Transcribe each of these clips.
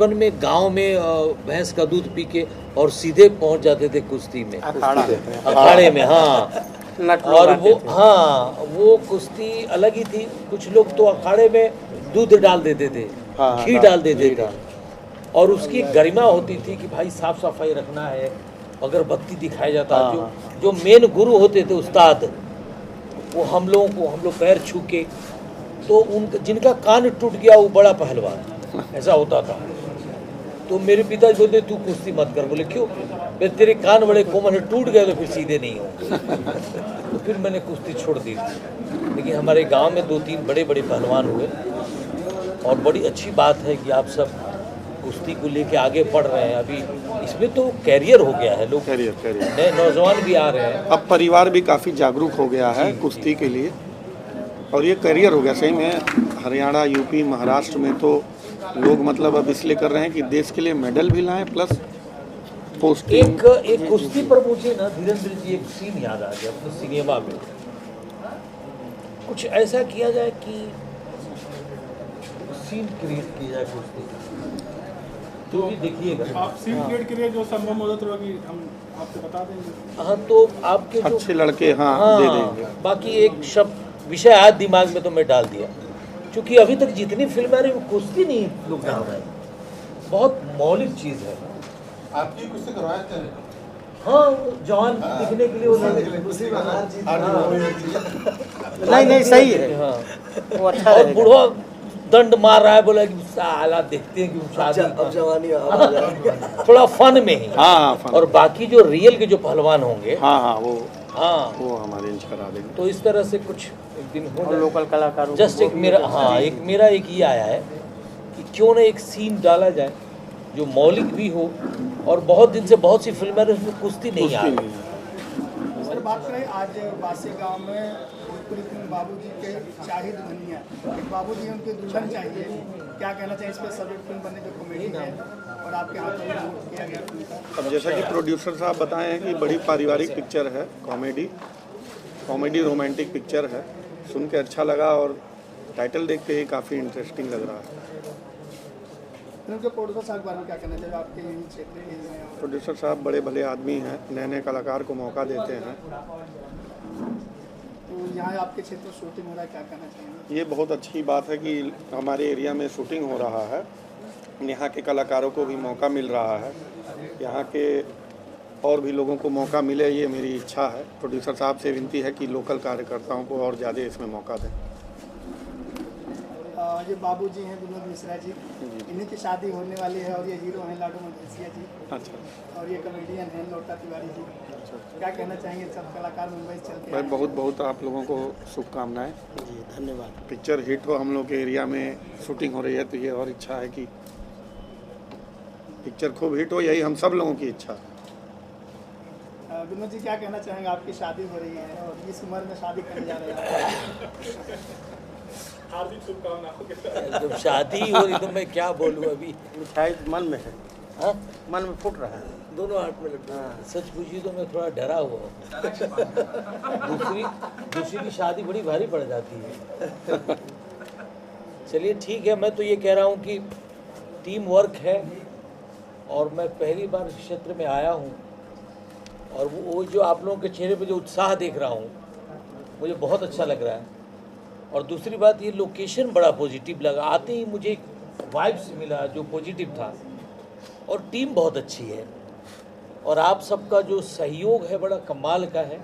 बचपन में गांव में भैंस का दूध पी के और सीधे पहुंच जाते थे कुश्ती में, अखाड़े में। हाँ, और वो कुश्ती अलग ही थी। कुछ लोग तो अखाड़े में दूध डाल देते थे, घी डाल देते थे, और उसकी गरिमा होती थी कि भाई साफ सफाई रखना है, अगरबत्ती दिखाया जाता। जो मेन गुरु होते थे उस्ताद, वो हम लोग पैर छू के, तो उनका जिनका कान टूट गया वो बड़ा पहलवान, ऐसा होता था। तो मेरे पिताजी बोलते तू कुश्ती मत कर। बोले क्यों? मैं तेरे कान बड़े कोमल है, टूट गए तो फिर सीधे नहीं होंगे। तो फिर मैंने कुश्ती छोड़ दी। लेकिन हमारे गांव में 2-3 बड़े बड़े पहलवान हुए, और बड़ी अच्छी बात है कि आप सब कुश्ती को लेके आगे बढ़ रहे हैं। अभी इसमें तो कैरियर हो गया है, लोग नए नौजवान भी आ रहे हैं। अब परिवार भी काफ़ी जागरूक हो गया है कुश्ती के लिए, और ये करियर हो गया सही में। हरियाणा, यूपी, महाराष्ट्र में तो लोग मतलब अब इसलिए कर रहे हैं कि देश के लिए मेडल भी लाएं, प्लस पोस्टिंग। एक कुश्ती पर मुझे ना धीरेन्द्र जी एक सीन याद आ गया अपने सिनेमा में। कुछ ऐसा किया जाए कि सीन क्रिएट किया जाए कुश्ती का, तो भी देखिएगा। आप सीन क्रिएट करिए, जो संभव मदद होगी हम आपको बता देंगे। हाँ, तो आपके जो अच्छे लड़के हाँ दे देंगे। बाकी एक शब्द विषय आया दिमाग में तो मैं डाल दिया, क्योंकि अभी तक जितनी फिल्में आ रही वो कुश्ती नहीं लोग डाल रहे हैं। बहुत मौलिक चीज़ है। आपकी कुश्ती करवाए थे? हाँ, जवान दिखने के लिए वो नहीं सही है। हाँ, वो अच्छा और बूढ़ा दंड मार रहा है, बोला कि साला देखते हैं कि शादी अब जवानी थोड़ा फन में ही। हाँ फन। और बाकी जो रियल के जो पहलवान होंगे, हाँ वो हमारे इंच करा देंगे। तो इस तरह से कुछ एक दिन हो और लोकल कलाकारों जस्ट एक मेरा एक ये आया है कि क्यों ना एक सीन डाला जाए जो मौलिक भी हो, और बहुत दिन से बहुत सी फिल्में उसमें कुश्ती नहीं आ रही। सर बात करें आज बासी गांव में भोजपुरी फिल्म बाबूजी के शाहिद बनी है, एक बाबूजी उनके दुल्हन चाहिए, क्या कहना चाहिए इस पर? सब्जेक्ट फिल्म बनने जो कॉमेडी है और आपके हाथों में नोट किया गया। अब जैसा कि प्रोड्यूसर साहब बताए हैं कि बड़ी पारिवारिक पिक्चर है, कॉमेडी रोमांटिक पिक्चर है। सुन के अच्छा लगा, और टाइटल देख के ही काफ़ी इंटरेस्टिंग लग रहा है। उनके प्रोड्यूसर साहब बारे में क्या कहना चाहिए? आपके यही क्षेत्र के हैं। प्रोड्यूसर साहब बड़े भले आदमी हैं, नए कलाकार को मौका देते हैं। तो यहाँ आपके क्षेत्र में शूटिंग हो रहा है, क्या कहना चाहिए? ये बहुत अच्छी बात है कि हमारे एरिया में शूटिंग हो रहा है। यहाँ के कलाकारों को भी मौका मिल रहा है, यहाँ के और भी लोगों को मौका मिले, ये मेरी इच्छा है। प्रोड्यूसर साहब से विनती है कि लोकल कार्यकर्ताओं को और ज़्यादा इसमें मौका दें। ये बाबूजी हैं विनोद मिश्रा जी, इन्हीं की शादी होने वाली है, और ये हीरो हैं लाडो मधेसिया जी। अच्छा। और ये कॉमेडियन हैं लोटा तिवारी जी। क्या कहना चाहेंगे? सब कलाकार मुंबई से चलते भाई हैं। बहुत बहुत आप लोगों को शुभकामनाएं। जी धन्यवाद। पिक्चर हिट हो, हम लोग के एरिया में शूटिंग हो रही है, तो ये और इच्छा है कि पिक्चर खूब हिट हो, यही हम सब लोगों की इच्छा है। विनोद जी क्या कहना चाहेंगे? आपकी शादी हो रही है और इस उम्र में शादी करने जा रहे हैं। हार्दिक शुभकामनाएं। जब शादी हो रही तो मैं क्या बोलूँ अभी। मिठाई मन में है, हाँ, मन में फूट रहा है। दोनों हाथ में लड्डू। सच पूछिए तो मैं थोड़ा डरा हुआ हूँ। दूसरी की शादी बड़ी भारी पड़ जाती है। चलिए ठीक है, मैं तो ये कह रहा हूँ कि टीम वर्क है, और मैं पहली बार इस क्षेत्र में आया हूँ, और वो जो आप लोगों के चेहरे पे जो उत्साह देख रहा हूँ मुझे बहुत अच्छा लग रहा है। और दूसरी बात, ये लोकेशन बड़ा पॉजिटिव लगा। आते ही मुझे एक वाइब्स मिला जो पॉजिटिव था, और टीम बहुत अच्छी है, और आप सबका जो सहयोग है बड़ा कमाल का है।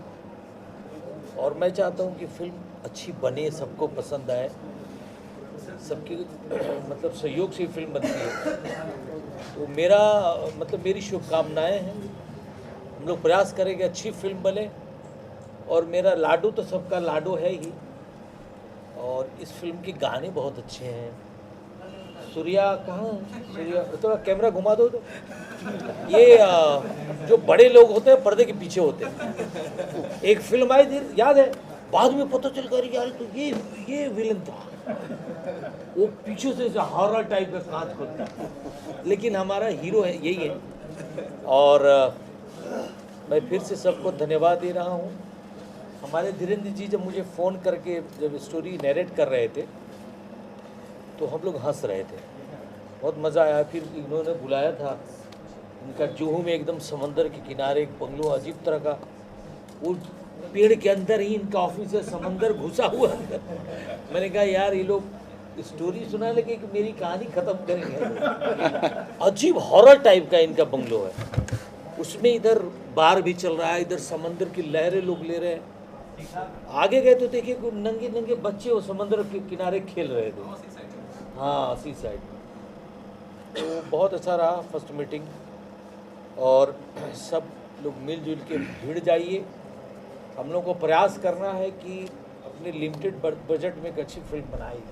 और मैं चाहता हूँ कि फिल्म अच्छी बने, सबको पसंद आए, सबके मतलब सहयोग से फिल्म बनती है। तो मेरी शुभकामनाएं हैं। हम लोग प्रयास करेंगे अच्छी फिल्म बने, और मेरा लाडू तो सबका लाडू है ही, और इस फिल्म के गाने बहुत अच्छे हैं। सूर्या कहाँ? सूर्या थोड़ा कैमरा घुमा दो तो। ये जो बड़े लोग होते हैं पर्दे के पीछे होते हैं। एक फिल्म आई थी, याद है? बाद में पता चल गया यार तो ये विलन था, वो पीछे से हॉरर टाइप का कांच खोलता है, लेकिन हमारा हीरो है, यही है। और मैं फिर से सबको धन्यवाद दे रहा हूँ। हमारे धीरेन्द्र जी जब मुझे फ़ोन करके जब स्टोरी नरेट कर रहे थे तो हम लोग हंस रहे थे, बहुत मज़ा आया। फिर इन्होंने बुलाया था, इनका जुहू में एकदम समंदर के किनारे एक बंगलो अजीब तरह का, वो पेड़ के अंदर ही इनका ऑफिस है, समंदर घुसा हुआ अंदर। मैंने कहा यार ये लोग स्टोरी सुना लेके कि मेरी कहानी ख़त्म करेंगे। अजीब हॉरर टाइप का इनका बंगलो है, उसमें इधर बार भी चल रहा है, इधर समंदर की लहरें लोग ले रहे हैं। आगे गए तो देखिए कि नंगे नंगे बच्चे वो समंदर के किनारे खेल रहे थे। हाँ, सी साइड। तो बहुत अच्छा रहा फर्स्ट मीटिंग, और सब लोग मिलजुल के भिड़ जाइए। हम लोग को प्रयास करना है कि अपने लिमिटेड बजट में एक अच्छी फिल्म बनाई।